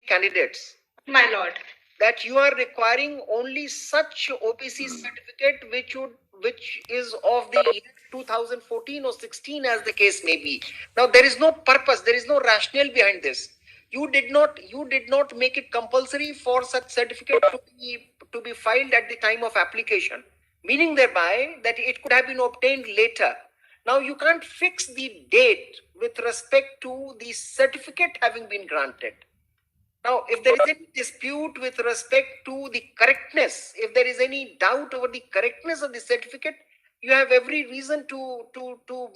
candidates. My lord. That you are requiring only such OBC certificate which is of the year 2014 or 16, as the case may be. Now there is no purpose, there is no rationale behind this. You did not make it compulsory for such certificate to be filed at the time of application, meaning thereby that it could have been obtained later. Now you can't fix the date with respect to the certificate having been granted. Now, if there is any dispute with respect to the correctness, if there is any doubt over the correctness of the certificate, you have every reason to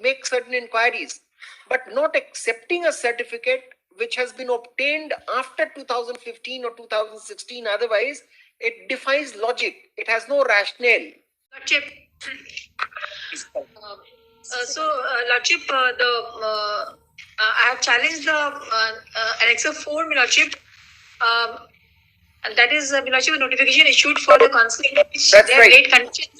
make certain inquiries. But not accepting a certificate which has been obtained after 2015 or 2016, otherwise, it defies logic. It has no rationale. Lordship. Lordship, I have challenged the Annex 4, Lordship. And that is Lordship, a notification issued for the counselling. That's right.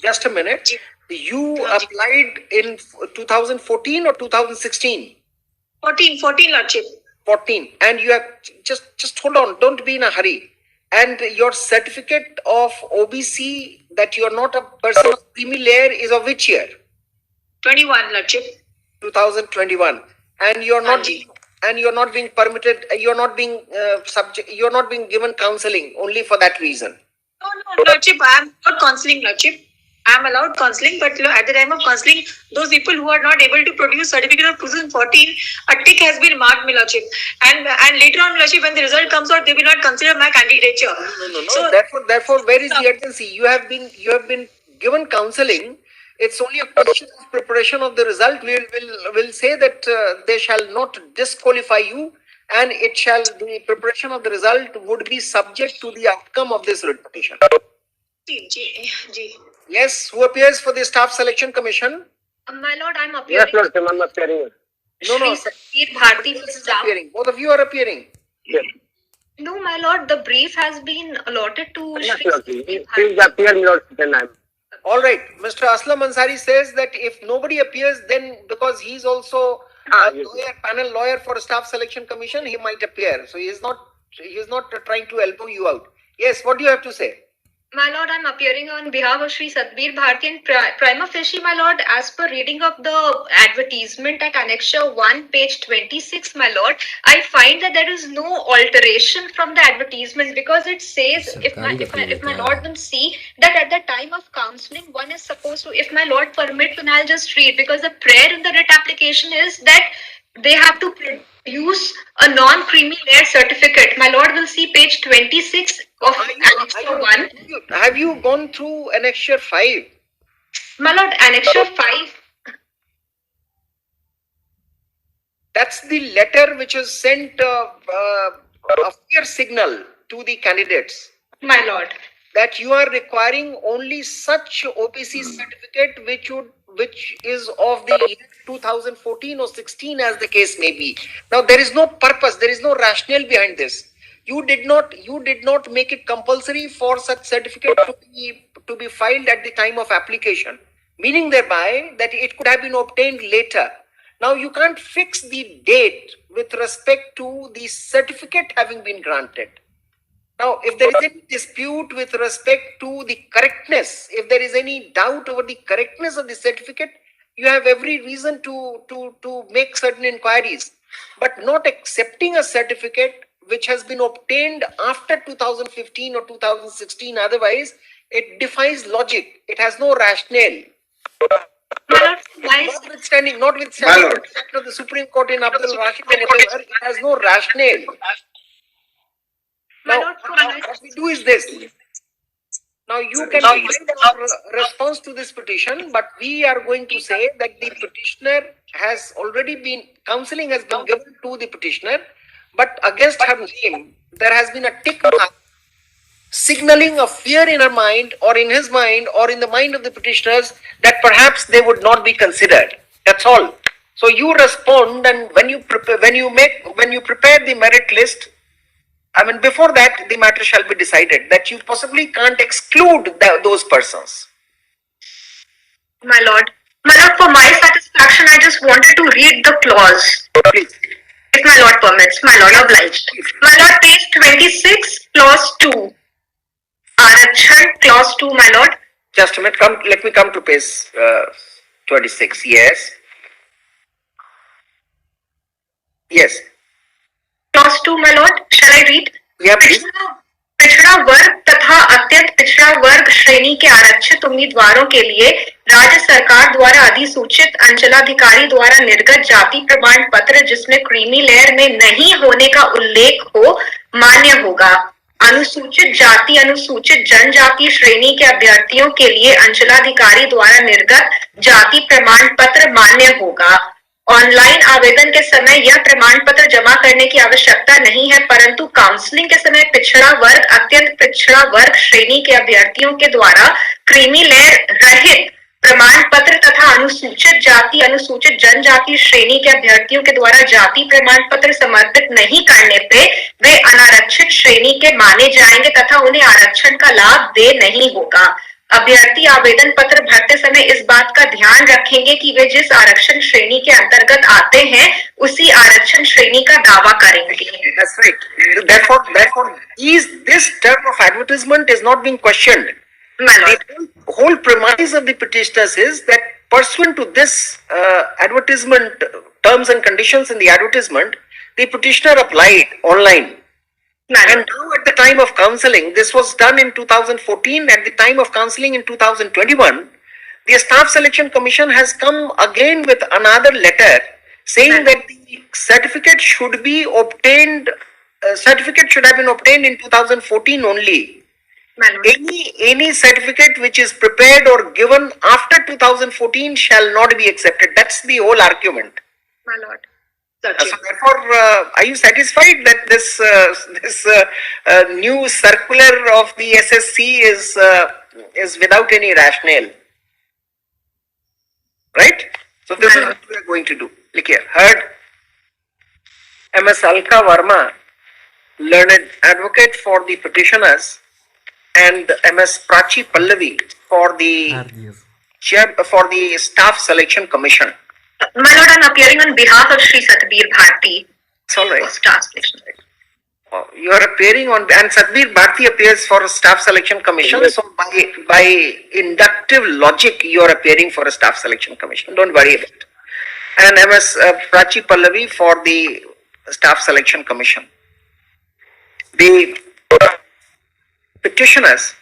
Just a minute. You applied in 2014 or 2016? 14, Lordship. 14. And you have just hold on. Don't be in a hurry. And your certificate of OBC that you are not a person of creamy layer is of which year? 21, Lordship. 2021. And you are not. And you're not being permitted, you're not being given counseling only for that reason. No, Lordship, I am not counseling, Lordship. I am allowed counseling, but at the time of counseling, those people who are not able to produce certificate of 2014, a tick has been marked, my Lordship. And later on, Lordship, when the result comes out, they will not consider my candidature. No. So, therefore, where is the urgency? You have been given counseling. It's only a question of preparation of the result. We'll say that they shall not disqualify you, and the preparation of the result would be subject to the outcome of this petition. Yes, who appears for the Staff Selection Commission? My lord, I'm appearing. Yes, Lord, I'm appearing. No. Bharti is appearing. Both of you are appearing. Yes. No, my lord, the brief has been allotted to Yes, Lord. Please appear, my lord, then I'm. All right. Mr. Aslam Ansari says that if nobody appears, then because he's also panel lawyer for a Staff Selection Commission, he might appear. So he is not trying to elbow you out. Yes, what do you have to say? My lord, I'm appearing on behalf of Shri Satbir Bharti, and prima facie, my lord, as per reading of the advertisement at Annexure 1, page 26, my lord, I find that there is no alteration from the advertisement, because it says, if my lord will see, that at the time of counselling, one is supposed to, if my lord permits, then I'll just read, because the prayer in the writ application is that they have to produce a non-creamy layer certificate. My lord will see page 26 of Annexure 1. Have you gone through Annexure 5? My lord, Annexure 5. That's the letter which is sent a fear signal to the candidates. My lord. That you are requiring only such OBC certificate which is of the year 2014 or 16, as the case may be. Now there is no purpose, there is no rationale behind this. You did not make it compulsory for such certificate to be filed at the time of application, meaning thereby that it could have been obtained later. Now you can't fix the date with respect to the certificate having been granted. Now, if there is any dispute with respect to the correctness, if there is any doubt over the correctness of the certificate, you have every reason to make certain inquiries. But not accepting a certificate which has been obtained after 2015 or 2016, otherwise, it defies logic. It has no rationale. Notwithstanding the Supreme Court in Abdul Rashid or whatever, it has no rationale. Now, what we do is this. Now, you can find a response to this petition, but we are going to say that the petitioner has already been, counseling has been given to the petitioner, but against her name, there has been a tick mark signaling a fear in her mind or in his mind or in the mind of the petitioners that perhaps they would not be considered. That's all. So you respond, and when you prepare the merit list, I mean, before that, the matter shall be decided, that you possibly can't exclude those persons. My lord, for my satisfaction, I just wanted to read the clause. Please. If my lord permits, my lord obliged. My lord, page 26 clause 2. Arachan, clause 2, my lord. Just a minute. Let me come to page 26. Yes. Yes. Clause 2, my lord. Shall I read? Yeah, please. पिछड़ा वर्ग तथा अत्यंत पिछड़ा वर्ग श्रेणी के आरक्षित उम्मीदवारों के लिए राज्य सरकार द्वारा अधिसूचित अंचलाधिकारी द्वारा निर्गत जाति प्रमाण पत्र जिसमें क्रीमी लेयर में नहीं होने का उल्लेख हो मान्य होगा। अनुसूचित जाति अनुसूचित जनजाति श्रेणी के अभ्यर्थियों के लिए अंचलाधिकारी द्वारा निर्गत जाति प्रमाण पत्र मान्य होगा। ऑनलाइन आवेदन के समय यह प्रमाण पत्र जमा करने की आवश्यकता नहीं है, परंतु काउंसलिंग के समय पिछड़ा वर्ग अत्यंत पिछड़ा वर्ग श्रेणी के अभ्यर्थियों के द्वारा क्रीमी लेयर रहित प्रमाण पत्र तथा अनुसूचित जाति अनुसूचित जनजाति श्रेणी के अभ्यर्थियों के द्वारा जाति प्रमाण पत्र समर्पित नहीं करने पे वे अनारक्षित श्रेणी के माने जाएंगे तथा उन्हें आरक्षण का लाभ दे नहीं होगा। अभ्यर्थी आवेदन पत्र भरते समय इस बात का ध्यान रखेंगे कि वे जिस आरक्षण श्रेणी के अंतर्गत आते हैं उसी आरक्षण श्रेणी का दावा करेंगे। That's right. Therefore, this term of advertisement is not being questioned. The whole premise of the petitioners is that pursuant to this advertisement terms and conditions in the advertisement, the petitioner applied online. And now at the time of counseling, this was done in 2014, at the time of counseling in 2021, the Staff Selection Commission has come again with another letter saying that the certificate should be obtained, certificate should have been obtained in 2014 only. Any certificate which is prepared or given after 2014 shall not be accepted. That's the whole argument. My lord. So therefore, are you satisfied that this new circular of the SSC is without any rationale? Right? So this is what we are going to do. Look here. Heard MS Alka Verma, learned advocate for the petitioners, and MS Prachi Pallavi for the Staff Selection Commission. My lord, I'm appearing on behalf of Shri Satbir Bharti. It's all right. Staff selection. You are appearing on, and Satbir Bharti appears for a Staff Selection Commission. So by inductive logic, you are appearing for a Staff Selection Commission. Don't worry about it. And MS Prachi Pallavi for the Staff Selection Commission. The petitioners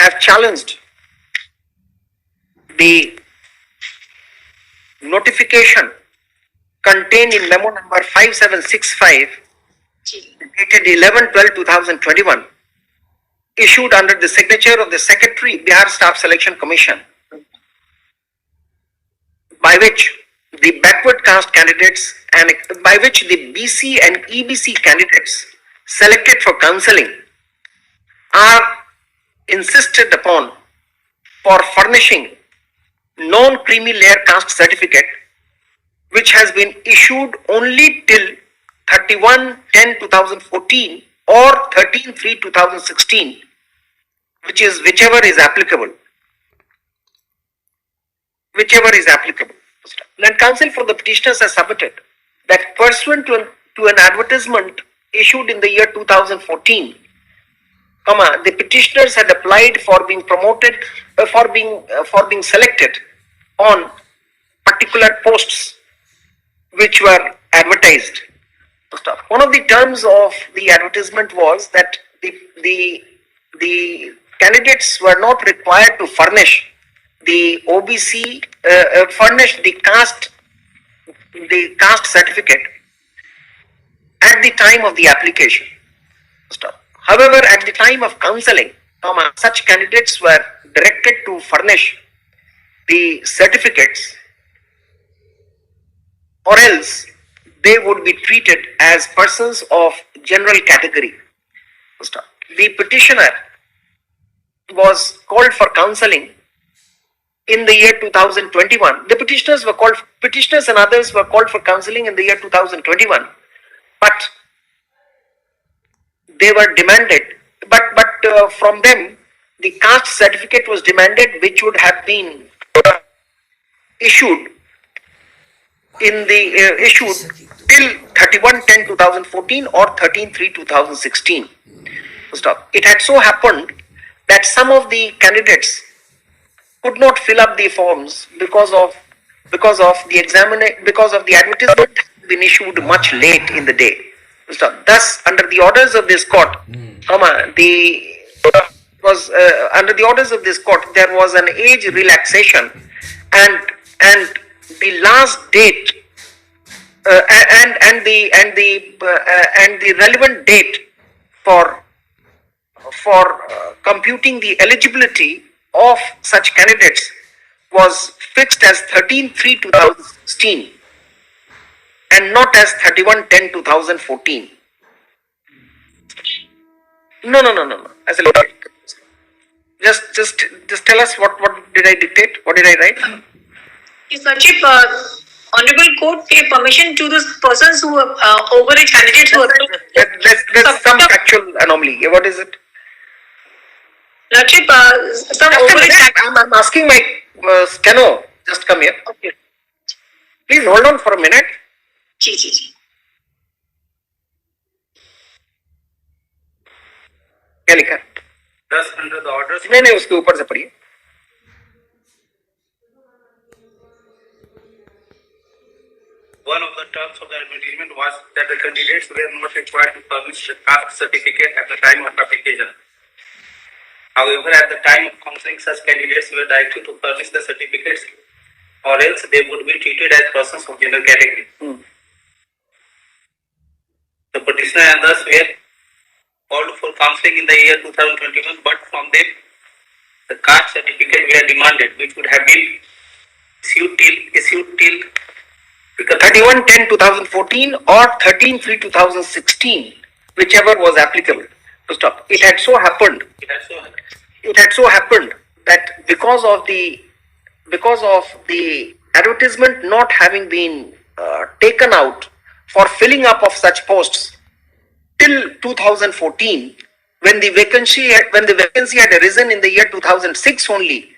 have challenged the notification contained in memo number 5765 dated 11/12/2021 issued under the signature of the Secretary Bihar Staff Selection Commission, by which the backward caste candidates and by which the BC and EBC candidates selected for counseling are insisted upon for furnishing non-creamy layer caste certificate, which has been issued only till 31/10/2014 or 13/3/2016, whichever is applicable. And counsel for the petitioners has submitted that pursuant to an advertisement issued in the year 2014, the petitioners had applied for being promoted, for being selected on particular posts which were advertised. One of the terms of the advertisement was that the candidates were not required to furnish the OBC, furnish the caste certificate at the time of the application. However, at the time of counseling, such candidates were directed to furnish the certificates, or else they would be treated as persons of general category. The petitioner was called for counseling in the year 2021. The petitioners and others were called for counseling in the year 2021, but they were demanded, but from them the caste certificate was demanded, which would have been issued till 31/10/2014 or 13/3/2016. Stop. It had so happened that some of the candidates could not fill up the forms because of the advertisement had been issued much late in the day. Thus, under the orders of this court, under the orders of this court, there was an age relaxation, and the last date and the relevant date for computing the eligibility of such candidates was fixed as 13/3/2016 and not as 31/10/2014. No. As a just tell us what did I dictate? What did I write? Sachip, Honorable Court gave permission to those persons who overage candidates who There's some factual anomaly. What is it? Lordship, some overage. I'm asking my steno. Just come here. Okay. Please hold on for a minute. जी. क्या लिखा है? Thus, under the orders, नहीं उसके ऊपर से पढ़िए. one of the terms of the advertisement was that the candidates were not required to furnish the caste certificate at the time of application. However, at the time of counseling, such candidates were directed to furnish the certificates, or else they would be treated as persons of general category. The petitioner and thus were called for counseling in the year 2021, but from them, the caste certificate were demanded, which would have been issued till 31/10/2014 or 13/3/2016, whichever was applicable. To stop. It had so happened that because of the advertisement not having been taken out for filling up of such posts till 2014, when the vacancy had arisen in the year 2006 only,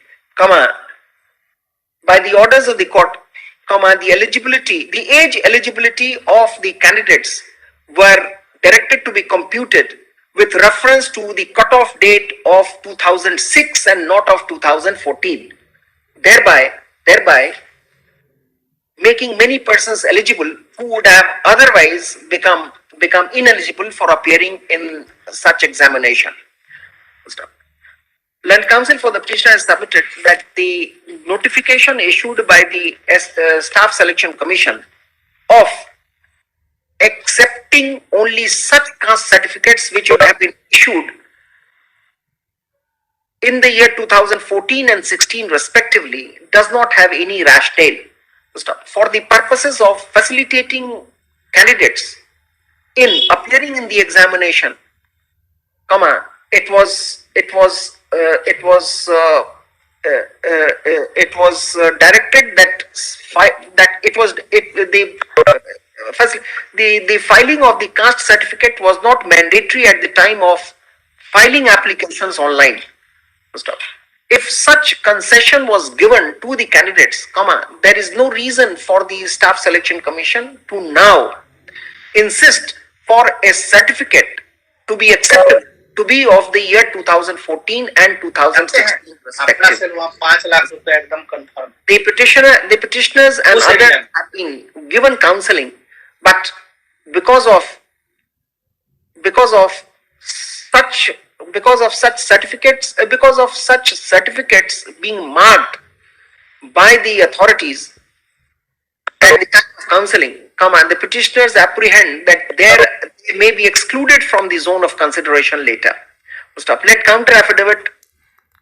by the orders of the court, the age eligibility of the candidates were directed to be computed with reference to the cutoff date of 2006 and not of 2014, thereby making many persons eligible who would have otherwise become ineligible for appearing in such examination. Land Counsel for the petitioner has submitted that the notification issued by the Staff Selection Commission of accepting only such caste certificates which would have been issued in the year 2014 and 16 respectively does not have any rationale. For the purposes of facilitating candidates in appearing in the examination, it was directed that the filing of the caste certificate was not mandatory at the time of filing applications online. If such concession was given to the candidates, there is no reason for the Staff Selection Commission to now insist for a certificate to be accepted to be of the year 2014 and 2016 respectively. The petitioners and others have been given counseling, but because of such certificates being marked by the authorities at the time of counseling, the petitioners apprehend that they may be excluded from the zone of consideration later. Let counter affidavit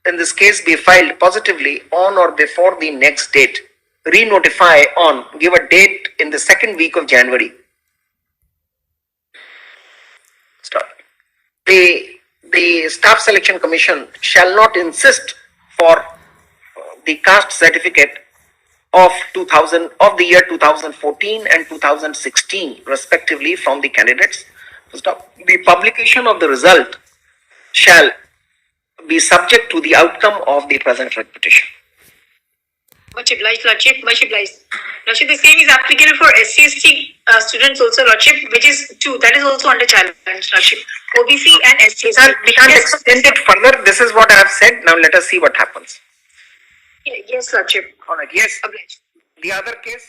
in this case be filed positively on or before the next date. Re-notify on, give a date in the second week of January. The Staff Selection Commission shall not insist for the caste certificate of the year 2014 and 2016 respectively from the candidates. The publication of the result shall be subject to the outcome of the present petition. Much obliged, Lordship. Much obliged. Lordship, the same is applicable for SC/ST students also, Lordship, which is true. That is also under challenge, Lordship. OBC and SC/ST. We can't extend it further. This is what I have said. Now let us see what happens. Yes, Lordship. All right. Yes. Obliged. The other case.